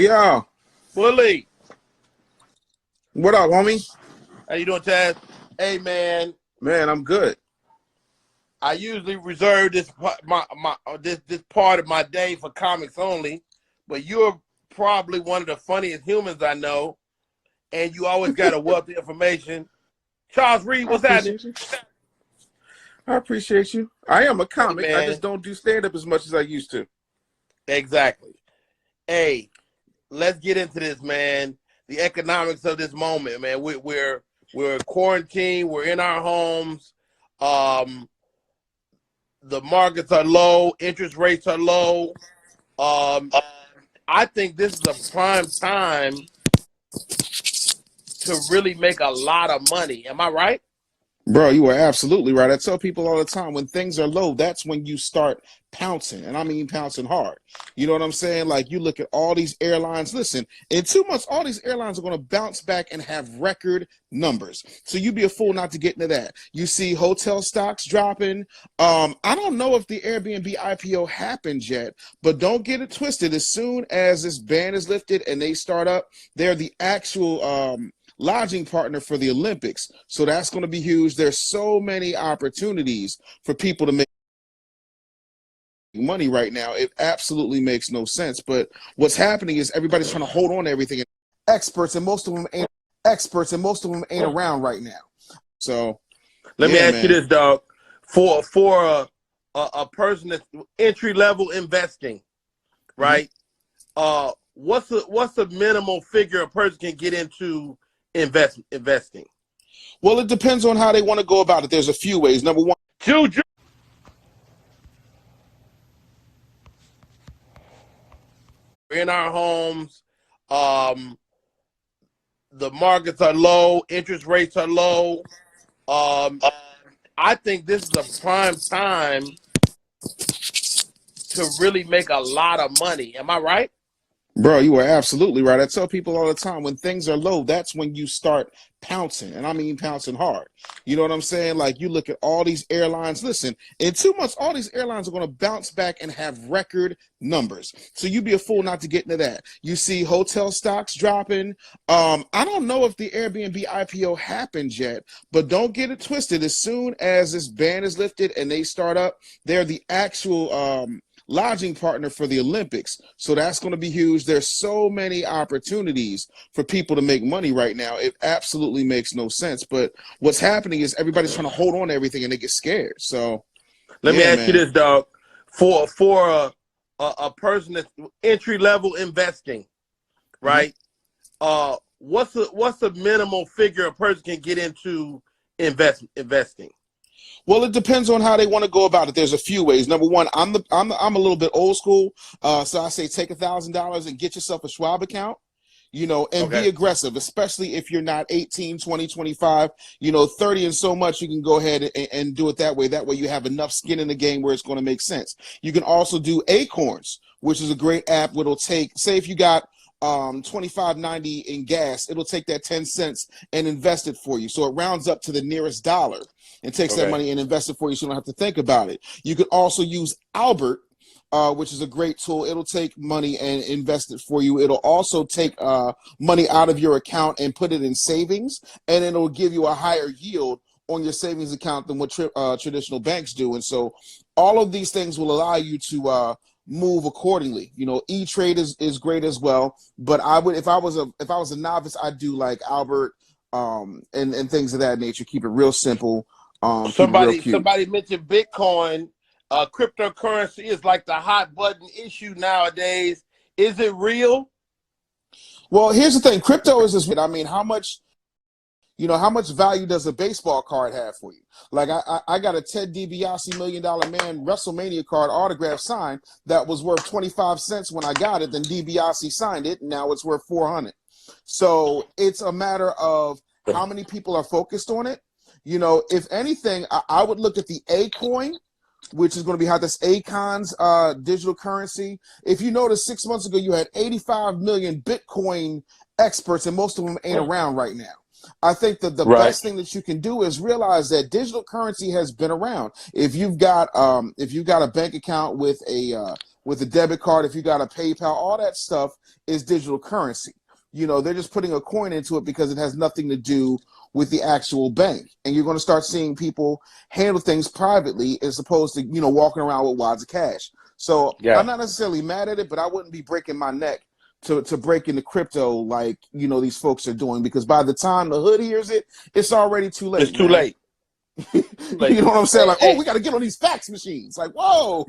Yeah. Bully, What up, homie? how you doing, Chaz? Hey, man, Man, I'm good. I usually reserve this this part of my day for comics only, but you're probably one of the funniest humans I know, and you always got a wealth of information. Charles Reed, I what's happening? appreciate you. I appreciate you. I am a Hey, comic. I just man, don't do stand-up as much as I used to. exactly. Hey, let's get into this, man. The economics of this moment, man. We're quarantined. We're in our homes. Um, the markets are low. Interest rates are low. Um, I think this is a prime time to really make a lot of money. Am I right? Bro, you are absolutely right. I tell people all the time, when things are low, that's when you start pouncing. And I mean pouncing hard. You know what I'm saying? Like, you look at all these airlines. Listen, in 2 months, all these airlines are going to bounce back and have record numbers. So you'd be a fool not to get into that. You see hotel stocks dropping. I don't know if the Airbnb IPO happened yet, but don't get it twisted. As soon as this ban is lifted and they start up, they're the actual lodging partner for the Olympics. So that's going to be huge. There's so many opportunities for people to make money right now. It absolutely makes no sense. But what's happening is everybody's trying to hold on to everything. Experts, and most of them ain't around right now. So Let me yeah, ask you man. this, dog. For a person that's entry level investing, right? What's the minimal figure a person can get into investing? Well, it depends on how they want to go about it. There's a few ways. Number one, Juju. In our homes, the markets are low, interest rates are low. I think this is a prime time to really make a lot of money. Am I right? bro, you are absolutely right. I tell people all the time, when things are low, that's when you start pouncing. And I mean pouncing hard. You know what I'm saying? Like, you look at all these airlines. Listen, in 2 months, all these airlines are going to bounce back and have record numbers. So you'd be a fool not to get into that. You see hotel stocks dropping. I don't know if the Airbnb IPO happened yet, but don't get it twisted. As soon as this ban is lifted and they start up, they're the actual lodging partner for the Olympics. So that's going to be huge. There's so many opportunities for people to make money right now. It absolutely makes no sense. But what's happening is everybody's trying to hold on to everything and they get scared. So Let me yeah, ask you man. this, dog. For a person that's entry level investing, right? What's the minimal figure a person can get into investing? Well, it depends on how they want to go about it. There's a few ways. Number one, I'm a little bit old school, so I say take $1,000 and get yourself a Schwab account. You know, and be aggressive, especially if you're not 18, 20, 25, 30 and so much. You can go ahead and do it that way. That way you have enough skin in the game where it's going to make sense. You can also do Acorns, which is a great app. It'll take, say if you got $25.90 in gas, it'll take that 10 cents and invest it for you. So it rounds up to the nearest dollar and takes that money and invests it for you, so you don't have to think about it. You could also use Albert, which is a great tool. It'll take money and invest it for you. It'll also take money out of your account and put it in savings, and it'll give you a higher yield on your savings account than what traditional banks do. And so all of these things will allow you to move accordingly. E-Trade is great as well, but I would, if I was a novice, I'd do like Albert and things of that nature. Keep it real simple. Keep it real cute. Somebody mentioned Bitcoin. Cryptocurrency is like the hot button issue nowadays. Is it real? Well, here's the thing. Crypto is just, I mean, how much value does a baseball card have for you? Like I got a Ted DiBiase $1 Million Man WrestleMania card autograph signed that was worth 25 cents when I got it. Then DiBiase signed it, and now it's worth 400. So it's a matter of how many people are focused on it. If anything, I would look at the A coin, which is going to be how this Acon's digital currency. If you notice, 6 months ago, you had 85 million Bitcoin experts, and most of them ain't around right now. I think that the best thing that you can do is realize that digital currency has been around. If you've got a bank account with a with a debit card, if you got a PayPal, all that stuff is digital currency. You know, they're just putting a coin into it because it has nothing to do with the actual bank. And you're going to start seeing people handle things privately as opposed to, you know, walking around with wads of cash. So I'm not necessarily mad at it, but I wouldn't be breaking my neck to break into crypto like, you know, these folks are doing, because by the time the hood hears it, it's already too late. It's too late. You know what I'm saying? Like, oh, we got to get on these fax machines. Like, whoa.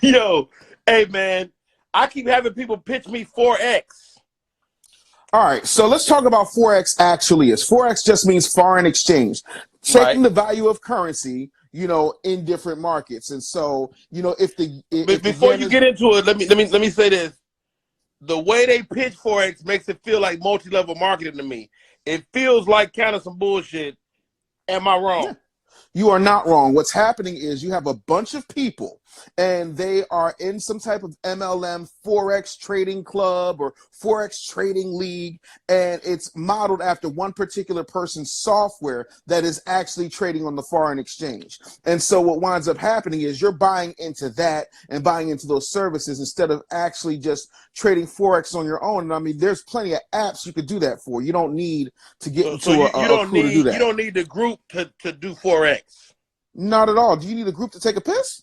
Yo, hey, man, I keep having people pitch me Forex. All right, so let's talk about Forex actually is. Forex just means foreign exchange, taking the value of currency, you know, in different markets. And so, you know, before you get into it, let me say this. The way they pitch Forex makes it feel like multi-level marketing to me. It feels like kind of some bullshit. Am I wrong? Yeah. You are not wrong. What's happening is you have a bunch of people and they are in some type of MLM Forex trading club or Forex trading league, and it's modeled after one particular person's software that is actually trading on the foreign exchange. And so what winds up happening is you're buying into that and buying into those services instead of actually just trading Forex on your own. And I mean, there's plenty of apps you could do that for. You don't need to get into a crew to do that. You don't need the group to do Forex. Not at all. Do you need a group to take a piss?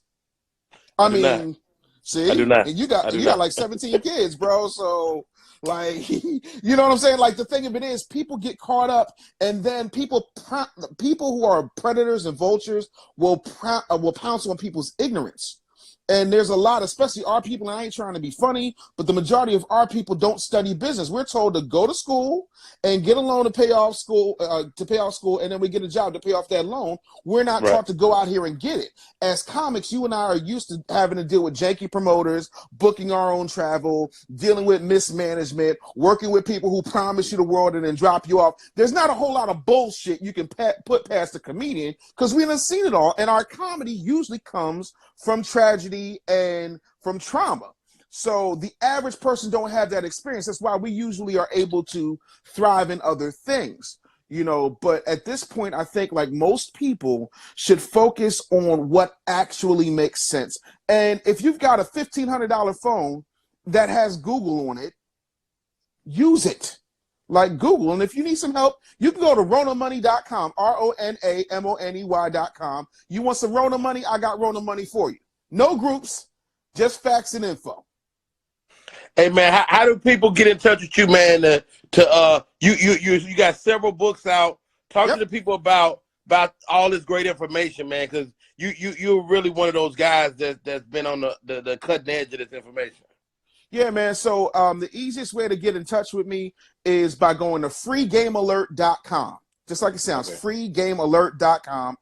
I mean, see, I do not. And you got like 17 kids, bro. So, like, you know what I'm saying? Like, the thing of it is, people get caught up, and then people who are predators and vultures will pounce on people's ignorance. And there's a lot, especially our people, and I ain't trying to be funny, but the majority of our people don't study business. We're told to go to school and get a loan to pay off school, and then we get a job to pay off that loan. We're not taught to go out here and get it. As comics, you and I are used to having to deal with janky promoters, booking our own travel, dealing with mismanagement, working with people who promise you the world and then drop you off. There's not a whole lot of bullshit you can put past a comedian because we done seen it all, and our comedy usually comes from tragedy and from trauma. So the average person don't have that experience. That's why we usually are able to thrive in other things, you know. But at this point, I think like most people should focus on what actually makes sense. And if you've got a $1,500 phone that has Google on it, use it. Like Google. And if you need some help, you can go to RonaMoney.com, RonaMoney.com. You want some Rona money? I got Rona money for you. No groups, just facts and info. Hey man, how do people get in touch with you, man? You got several books out. Talk to the people about all this great information, man, because you're really one of those guys that's been on the cutting edge of this information. Yeah, man. So the easiest way to get in touch with me is by going to freegamealert.com. Just like it sounds, freegamealert.com.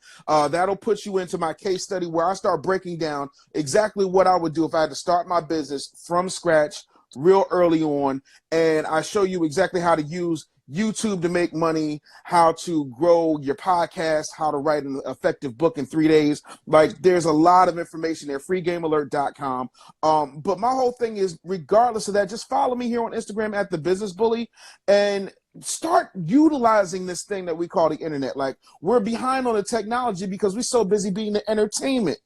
That'll put you into my case study where I start breaking down exactly what I would do if I had to start my business from scratch real early on. And I show you exactly how to use YouTube to make money, how to grow your podcast, how to write an effective book in 3 days. Like, there's a lot of information there, freegamealert.com. But my whole thing is, regardless of that, just follow me here on Instagram at The Business Bully and start utilizing this thing that we call the internet. Like, we're behind on the technology because we're so busy being the entertainment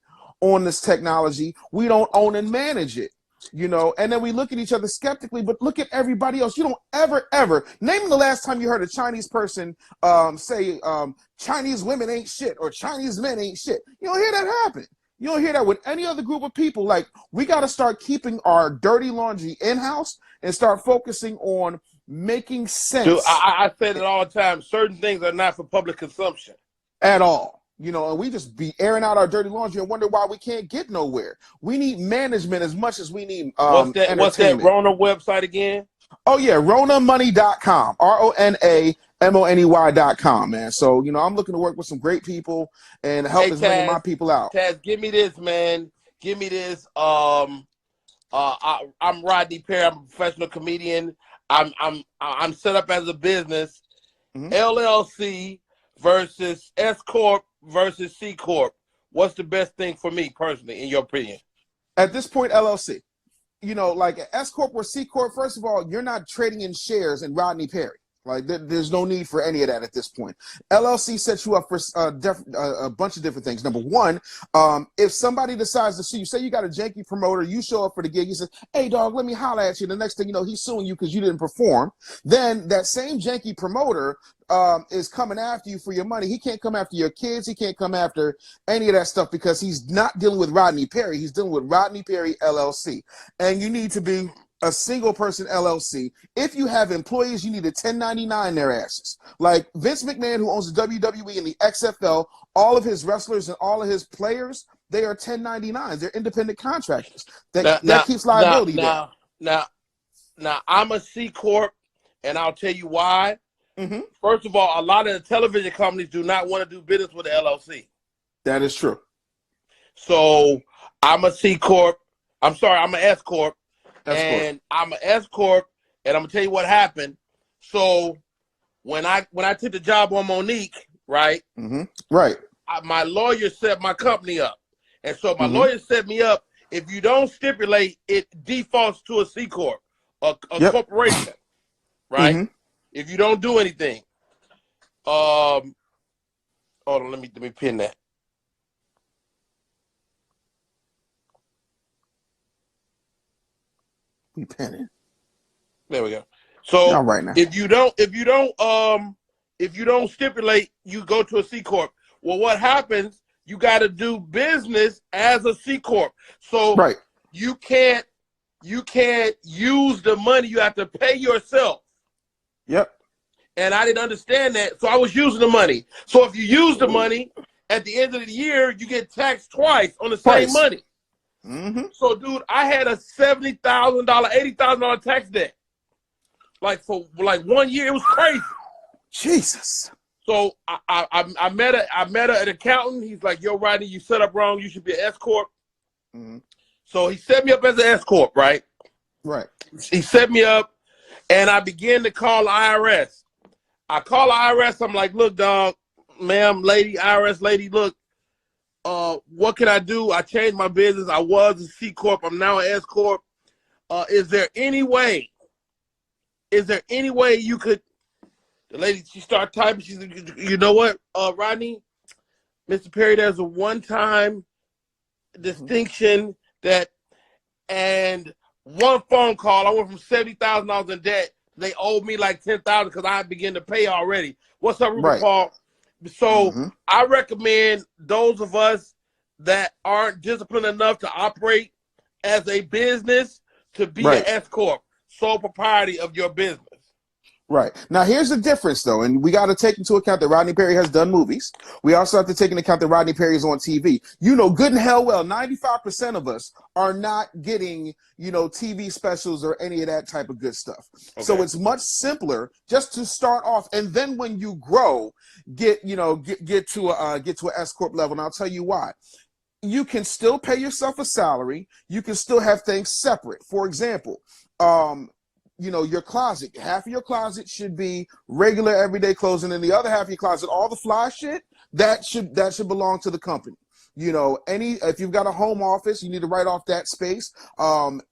on this technology. We don't own and manage it. You know, and then we look at each other skeptically, but look at everybody else. You don't ever name the last time you heard a Chinese person say Chinese women ain't shit or Chinese men ain't shit. You don't hear that happen. You don't hear that with any other group of people. Like, we got to start keeping our dirty laundry in-house and start focusing on making sense. Dude, I said it all the time. Certain things are not for public consumption at all. You know, and we just be airing out our dirty laundry and wonder why we can't get nowhere. We need management as much as we need What's that Rona website again? Oh, yeah, RonaMoney.com, RonaMoney.com, man. So, you know, I'm looking to work with some great people and help as many of my people out. Taz, give me this, man. Give me this. I'm Rodney Perry. I'm a professional comedian. I'm set up as a business. LLC versus S Corp versus C Corp. What's the best thing for me personally, in your opinion? At this point, LLC. You know, like S Corp or C Corp, first of all, you're not trading in shares in Rodney Perry. Like there's no need for any of that at this point. LLC sets you up for a bunch of different things. Number one, if somebody decides to sue you, say you got a janky promoter, you show up for the gig, he says, "Hey dog, let me holler at you." The next thing you know, he's suing you because you didn't perform. Then that same janky promoter is coming after you for your money. He can't come after your kids. He can't come after any of that stuff because he's not dealing with Rodney Perry. He's dealing with Rodney Perry LLC, and you need to be a single person LLC. If you have employees, you need to 1099 their asses. Like Vince McMahon, who owns the WWE and the XFL, all of his wrestlers and all of his players, they are 1099s. They're independent contractors. That keeps liability down. Now, I'm a C Corp, and I'll tell you why. Mm-hmm. First of all, a lot of the television companies do not want to do business with the LLC. That is true. So I'm a C Corp. I'm sorry, I'm an S Corp. And I'm an S Corp, and I'm gonna tell you what happened. So when I took the job on Monique, right? Mm-hmm. Right. My lawyer set my company up, and so my lawyer set me up. If you don't stipulate, it defaults to a C Corp, a corporation, right? Mm-hmm. If you don't do anything, hold on, let me pin that. We penning. There we go. So right now. if you don't stipulate, you go to a C Corp. Well, what happens? You got to do business as a C Corp. So you can't use the money. You have to pay yourself. Yep. And I didn't understand that, so I was using the money. So if you use the money, at the end of the year, you get taxed twice on the same money. Mm-hmm. So, dude, I had a $70,000, $80,000 tax debt. Like for 1 year, it was crazy. Jesus. So I met an accountant. He's like, "Yo, Rodney, you set up wrong. You should be an S Corp." Mm-hmm. So he set me up as an S Corp, right? Right. He set me up, and I began to call the IRS. I call the IRS. I'm like, "Look, dog, ma'am, lady, IRS lady, look. What can I do? I changed my business. I was a C Corp. I'm now an S Corp. Is there any way you could?" The lady, she started typing. She said, "You know what, Rodney, Mr. Perry, there's a one-time distinction that, and one phone call, I went from $70,000 in debt. They owed me like $10,000 because I began to pay already. What's up, Ruben Paul?" So I recommend those of us that aren't disciplined enough to operate as a business to be an S Corp, sole proprietor of your business. Right. Now, here's the difference, though, and we got to take into account that Rodney Perry has done movies. We also have to take into account that Rodney Perry is on TV. You know good and hell well, 95% of us are not getting, TV specials or any of that type of good stuff. Okay. So it's much simpler just to start off, and then when you grow, get to a S Corp level. And I'll tell you why. You can still pay yourself a salary. You can still have things separate. For example, your closet, half of your closet should be regular everyday clothes, and then the other half of your closet, all the fly shit, that should belong to the company. If you've got a home office, you need to write off that space.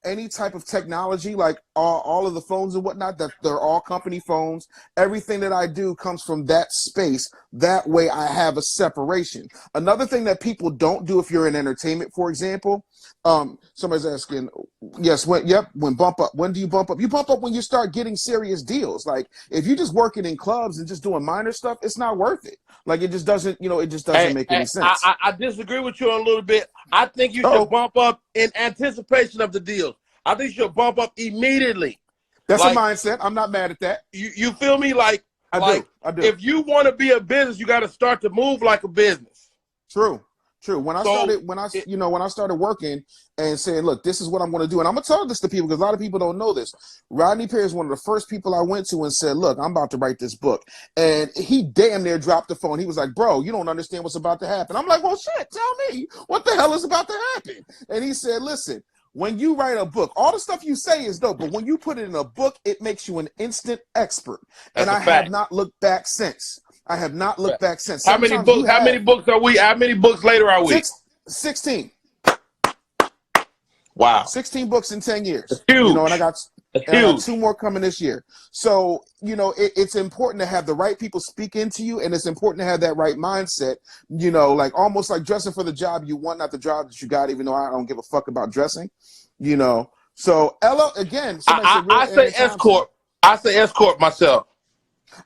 Any type of technology, like all of the phones and whatnot, that they're all company phones. Everything that I do comes from that space. That way I have a separation. Another thing that people don't do if you're in entertainment, for example, somebody's asking, yes, when bump up, when do you bump up? You bump up when you start getting serious deals. Like if you're just working in clubs and just doing minor stuff, it's not worth it. Like it just doesn't, make any sense. I disagree with you a little bit. I think you should bump up in anticipation of the deals. I think you should bump up immediately. That's a mindset. I'm not mad at that. You feel me? I do. If you want to be a business, you got to start to move like a business. True. When I started working and saying, look, this is what I'm going to do. And I'm going to tell this to people because a lot of people don't know this. Rodney Perry is one of the first people I went to and said, look, I'm about to write this book. And he damn near dropped the phone. He was like, bro, you don't understand what's about to happen. I'm like, well, shit, tell me what the hell is about to happen. And he said, listen, when you write a book, all the stuff you say is dope, but when you put it in a book, it makes you an instant expert. And I have not looked back since. I have not looked back since. How many books are we? How many books later are we? 16. Wow. 16 books in 10 years. That's huge. And I got That's and I got huge. 2 more coming this year. So, you know, it's important to have the right people speak into you, and it's important to have that right mindset, you know, like almost like dressing for the job you want, not the job that you got, even though I don't give a fuck about dressing, you know. So, Ella, again, somebody said real I say Aaron S Thompson. corp. I say S corp myself.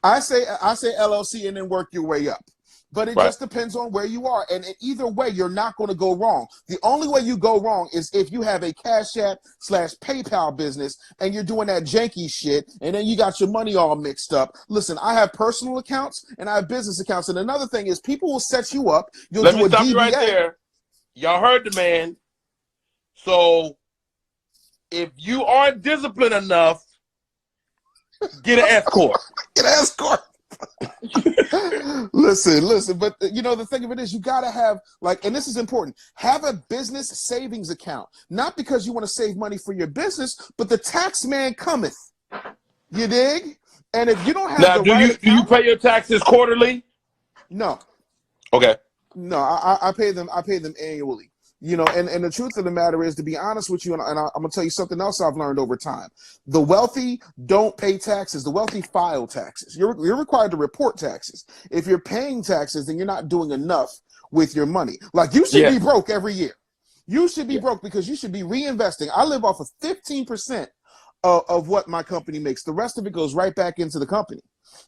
I say LLC and then work your way up. But it Right. just depends on where you are. And in either way, you're not going to go wrong. The only way you go wrong is if you have a Cash App / PayPal business and you're doing that janky shit and then you got your money all mixed up. Listen, I have personal accounts and I have business accounts. And another thing is people will set you up. You'll Let do me a stop DBA. you right there. Y'all heard the man. So if you aren't disciplined enough, get an S corp. Get an S corp. listen, but you know, the thing of it is you got to have, like, and this is important, have a business savings account, not because you want to save money for your business, but the tax man cometh, you dig? And if you don't have Now, the right account, do you pay your taxes quarterly? no, Okay. no, I pay them annually. You know, and the truth of the matter is, to be honest with you, and I'm going to tell you something else I've learned over time. The wealthy don't pay taxes. The wealthy file taxes. You're required to report taxes. If you're paying taxes, then you're not doing enough with your money. Like, you should be broke every year. You should be broke because you should be reinvesting. I live off of 15% of what my company makes. The rest of it goes right back into the company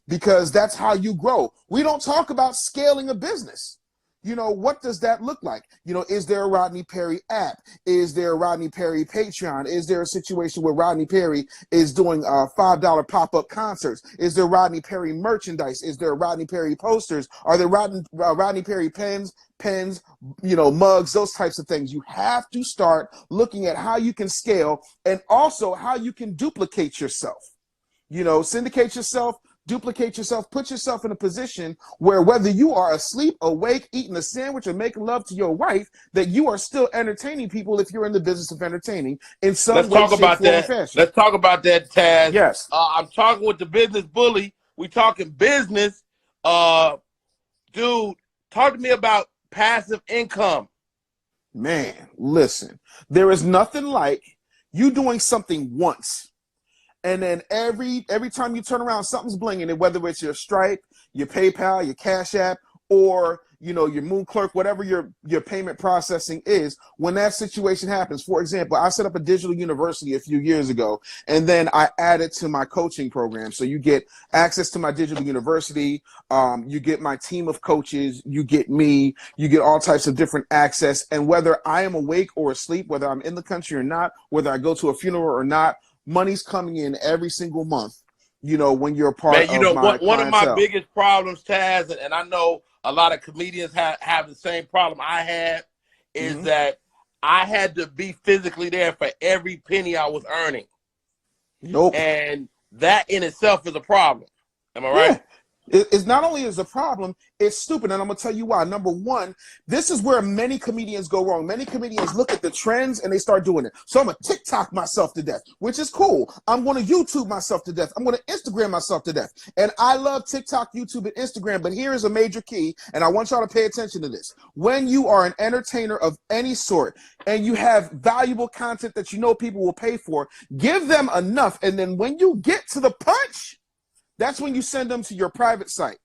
because that's how you grow. We don't talk about scaling a business. You know, what does that look like? You know, is there a Rodney Perry app? Is there a Rodney Perry Patreon? Is there a situation where Rodney Perry is doing $5 pop-up concerts? Is there Rodney Perry merchandise? Is there Rodney Perry posters? Are there Rodney Perry pens, you know, mugs, those types of things? You have to start looking at how you can scale and also how you can duplicate yourself. You know, syndicate yourself, duplicate yourself, put yourself in a position where whether you are asleep, awake, eating a sandwich, or making love to your wife, that you are still entertaining people if you're in the business of entertaining in some way, shape, form, or fashion. Let's talk about that, Taz. Yes. I'm talking with the business bully. We talking business. Dude, talk to me about passive income. Man, listen, there is nothing like you doing something once. And then every time you turn around, something's blinging. And whether it's your Stripe, your PayPal, your Cash App, or you know, your Moon Clerk, whatever your payment processing is, when that situation happens. For example, I set up a digital university a few years ago, and then I added to my coaching program. So you get access to my digital university, you get my team of coaches, you get me, you get all types of different access. And whether I am awake or asleep, whether I'm in the country or not, whether I go to a funeral or not, money's coming in every single month, you know, when you're a part of my one of my clientele. biggest problems, Taz, and I know a lot of comedians have the same problem I had, is that I had to be physically there for every penny I was earning. Nope. And that in itself is a problem. Am I right? Yeah. It's not only is a problem, it's stupid. And I'm going to tell you why. Number one, this is where many comedians go wrong. Many comedians look at the trends and they start doing it. So I'm going to TikTok myself to death, which is cool. I'm going to YouTube myself to death. I'm going to Instagram myself to death. And I love TikTok, YouTube, and Instagram. But here is a major key, and I want y'all to pay attention to this. When you are an entertainer of any sort and you have valuable content that you know people will pay for, give them enough. And then when you get to the punch, that's when you send them to your private site.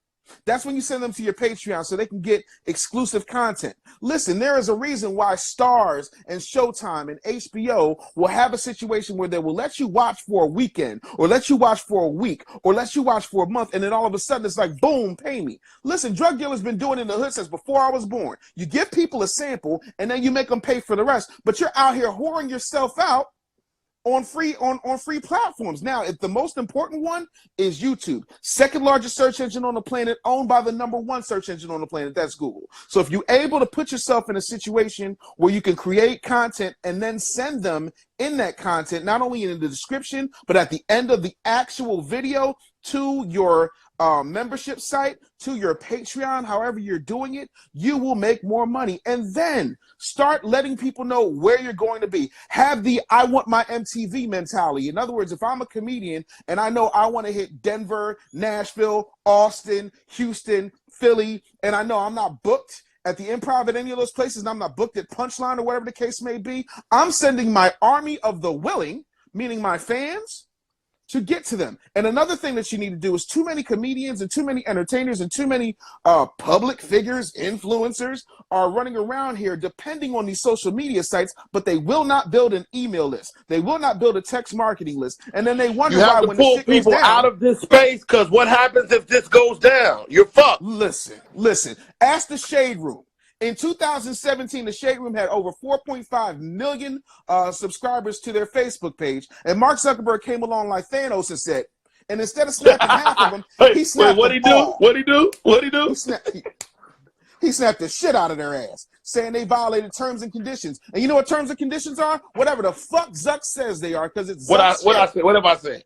That's when you send them to your Patreon so they can get exclusive content. Listen, there is a reason why Stars and Showtime and HBO will have a situation where they will let you watch for a weekend, or let you watch for a week, or let you watch for a month, and then all of a sudden it's like, boom, pay me. Listen, drug dealers been doing it in the hood since before I was born. You give people a sample, and then you make them pay for the rest. But you're out here whoring yourself out on free platforms. Now, if the most important one is YouTube, second largest search engine on the planet, owned by the #1 search engine on the planet, that's Google. So if you're able to put yourself in a situation where you can create content and then send them in that content, not only in the description, but at the end of the actual video to your membership site, to your Patreon, however you're doing it, you will make more money. And then start letting people know where you're going to be. Have the I want my MTV mentality. In other words, if I'm a comedian and I know I want to hit Denver, Nashville, Austin, Houston, Philly, and I know I'm not booked at the Improv at any of those places, and I'm not booked at Punchline or whatever the case may be, I'm sending my army of the willing, meaning my fans, to get to them. And another thing that you need to do is too many comedians and too many entertainers and too many public figures, influencers are running around here depending on these social media sites, but they will not build an email list. They will not build a text marketing list. And then they wonder why when the shit goes down. You have to pull people out of this space, because what happens if this goes down? You're fucked. Listen. Ask the Shade Room. In 2017, the Shade Room had over 4.5 million subscribers to their Facebook page. And Mark Zuckerberg came along like Thanos and said, and instead of snapping half of them, he snapped What'd he do? He snapped the shit out of their ass, saying they violated terms and conditions. And you know what terms and conditions are? Whatever the fuck Zuck says they are, because it's what have I said?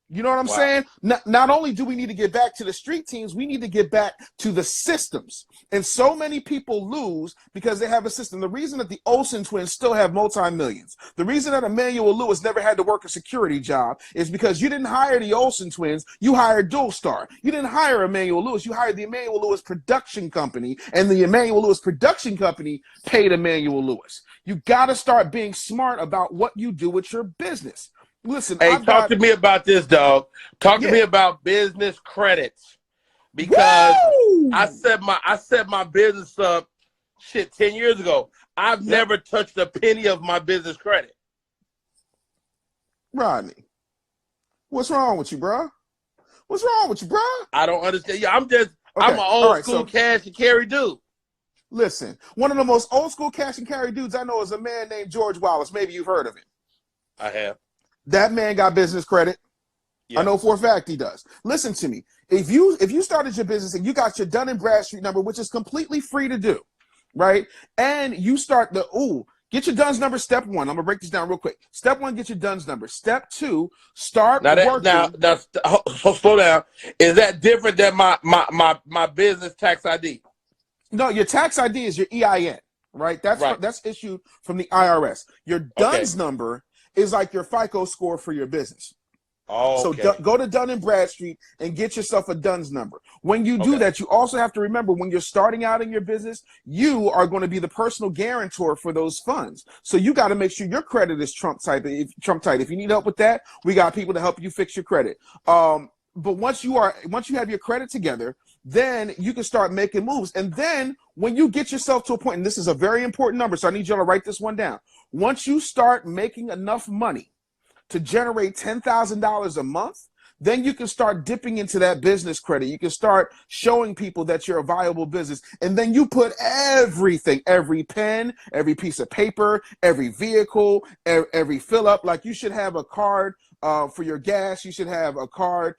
You know what I'm saying? Not only do we need to get back to the street teams, we need to get back to the systems. And so many people lose because they have a system. The reason that the Olsen twins still have multi-millions, the reason that Emmanuel Lewis never had to work a security job is because you didn't hire the Olsen twins, you hired Dual Star. You didn't hire Emmanuel Lewis, you hired the Emmanuel Lewis production company, and the Emmanuel Lewis production company paid Emmanuel Lewis. You got to start being smart about what you do with your business. Listen, hey, talk to me about this, dog. Talk to me about business credits, because I set my business up 10 years ago. I've never touched a penny of my business credit. Rodney, what's wrong with you, bro? What's wrong with you, bro? I don't understand. Yeah, I'm an old school cash and carry dude. Listen, one of the most old school cash and carry dudes I know is a man named George Wallace. Maybe you've heard of him. I have. That man got business credit. Yeah. I know for a fact he does. Listen to me. If you started your business and you got your Dun & Bradstreet number, which is completely free to do, right? And you start get your DUNS number, step 1. I'm going to break this down real quick. Step 1, get your DUNS number. Step 2, start working. Now, slow down. Is that different than my business tax ID? No, your tax ID is your EIN, right? That's issued from the IRS. Your DUNS number is like your FICO score for your business. Oh, okay. So go to Dun & Bradstreet and get yourself a DUNS number. When you do that, you also have to remember when you're starting out in your business, you are going to be the personal guarantor for those funds. So you got to make sure your credit is Trump tight. If you need help with that, we got people to help you fix your credit. But once you have your credit together, then you can start making moves. And then when you get yourself to a point, and this is a very important number, so I need you to write this one down. Once you start making enough money to generate $10,000 a month, then you can start dipping into that business credit. You can start showing people that you're a viable business. And then you put everything, every pen, every piece of paper, every vehicle, every fill up. Like you should have a card for your gas. You should have a card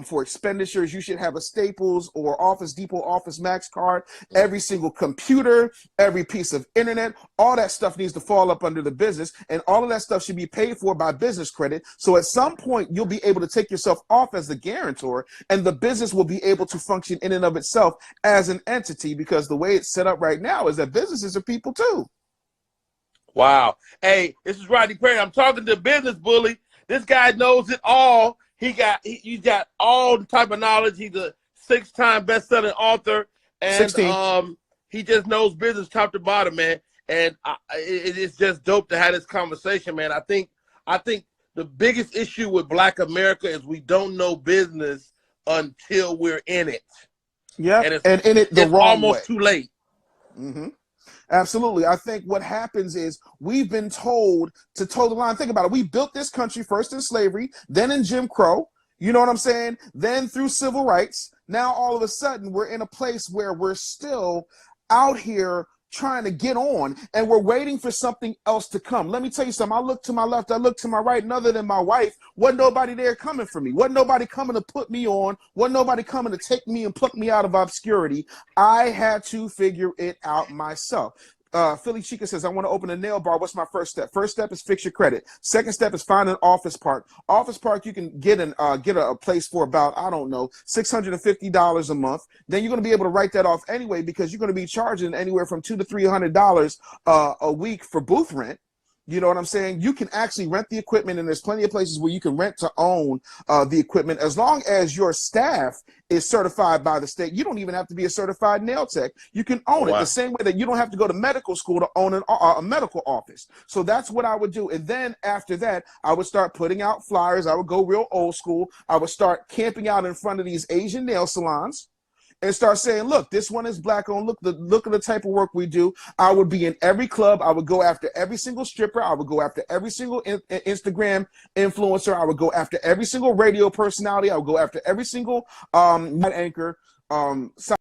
for expenditures. You should have a Staples or Office Depot, Office Max card. Every single computer, every piece of internet, all that stuff needs to fall up under the business. And all of that stuff should be paid for by business credit. So at some point, you'll be able to take yourself off as the guarantor, and the business will be able to function in and of itself as an entity, because the way it's set up right now is that businesses are people too. Wow. Hey, this is Rodney Perry. I'm talking to Business Bully. This guy knows it all. He's got all the type of knowledge. He's a 6-time best-selling author, and 16. He just knows business top to bottom, man. And it's just dope to have this conversation, man. I think the biggest issue with Black America is we don't know business until we're in it. Yeah, and in it the wrong way. It's almost too late. Mm-hmm. Absolutely. I think what happens is we've been told to toe the line. Think about it. We built this country first in slavery, then in Jim Crow. You know what I'm saying? Then through civil rights. Now all of a sudden we're in a place where we're still out here trying to get on, and we're waiting for something else to come. Let me tell you something. I look to my left, I look to my right, and other than my wife, wasn't nobody there coming for me. Wasn't nobody coming to put me on. Wasn't nobody coming to take me and pluck me out of obscurity. I had to figure it out myself. Philly Chica says, I want to open a nail bar. What's my first step? First step is fix your credit. Second step is find an office park. Office park, you can get a place for about, I don't know, $650 a month. Then you're going to be able to write that off anyway, because you're going to be charging anywhere from $200 to $300 a week for booth rent. You know what I'm saying? You can actually rent the equipment, and there's plenty of places where you can rent to own the equipment as long as your staff is certified by the state. You don't even have to be a certified nail tech. You can own it the same way that you don't have to go to medical school to own a medical office. So that's what I would do. And then after that, I would start putting out flyers. I would go real old school. I would start camping out in front of these Asian nail salons and start saying, look, this one is black owned. Look at the type of work we do. I would be in every club. I would go after every single stripper. I would go after every single Instagram influencer. I would go after every single radio personality. I would go after every single anchor, side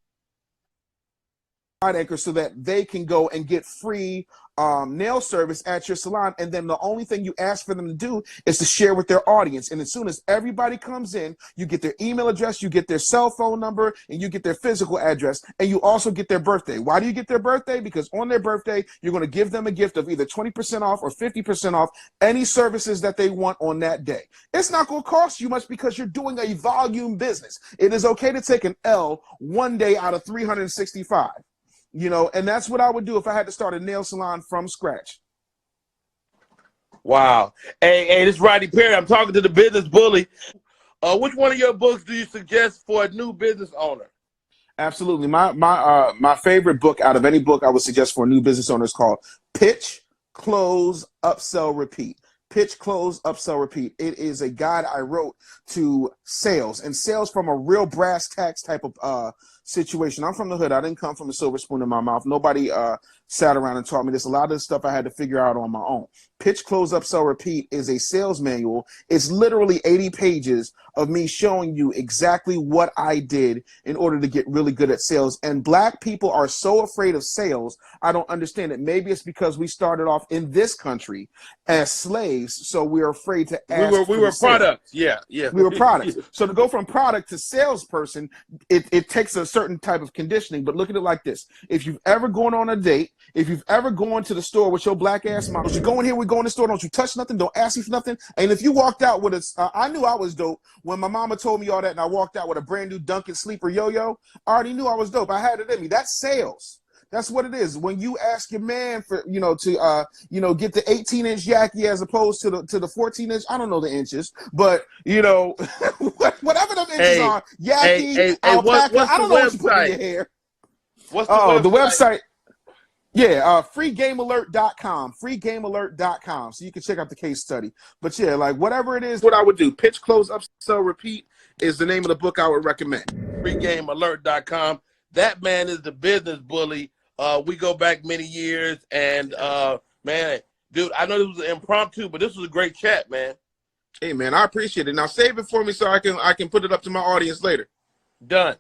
anchor, so that they can go and get free nail service at your salon. And then the only thing you ask for them to do is to share with their audience. And as soon as everybody comes in, you get their email address, you get their cell phone number, and you get their physical address, and you also get their birthday. Why do you get their birthday? Because on their birthday, you're going to give them a gift of either 20% off or 50% off any services that they want on that day. It's not going to cost you much because you're doing a volume business. It is okay to take an L one day out of 365. You know, and that's what I would do if I had to start a nail salon from scratch. Wow. Hey, this is Rodney Perry. I'm talking to the business bully. Which one of your books do you suggest for a new business owner? Absolutely. My favorite book out of any book I would suggest for a new business owner is called Pitch, Close, Upsell, Repeat. Pitch, Close, Upsell, Repeat. It is a guide I wrote to sales, and sales from a real brass tacks type of situation. I'm from the hood. I didn't come from a silver spoon in my mouth. Nobody sat around and taught me this. A lot of this stuff I had to figure out on my own. Pitch, Close, Upsell, Repeat is a sales manual. It's literally 80 pages of me showing you exactly what I did in order to get really good at sales. And black people are so afraid of sales. I don't understand it. Maybe it's because we started off in this country as slaves, so we're afraid to ask. We were products. Yeah. We were products. So to go from product to salesperson, it takes a certain type of conditioning. But look at it like this. If you've ever gone on a date, if you've ever gone to the store with your black ass mom, you go in here, we go in the store, don't you touch nothing, don't ask me for nothing. And if you walked out with I knew I was dope when my mama told me all that, and I walked out with a brand new Dunkin' Sleeper yo-yo. I already knew I was dope. I had it in me. That's sales. That's what it is. When you ask your man for, to get the 18-inch Yaki as opposed to the 14-inch, I don't know the inches, but whatever them inches are, Yaki, alpaca, I don't know what you put in your hair. What's the website? Yeah, freegamealert.com, freegamealert.com. So you can check out the case study. But yeah, like whatever it is, what I would do, Pitch, Close, Upsell, Repeat is the name of the book I would recommend. Freegamealert.com. That man is the business bully. We go back many years, and man, dude, I know this was an impromptu, but this was a great chat, man. Hey man, I appreciate it. Now save it for me so I can put it up to my audience later. Done.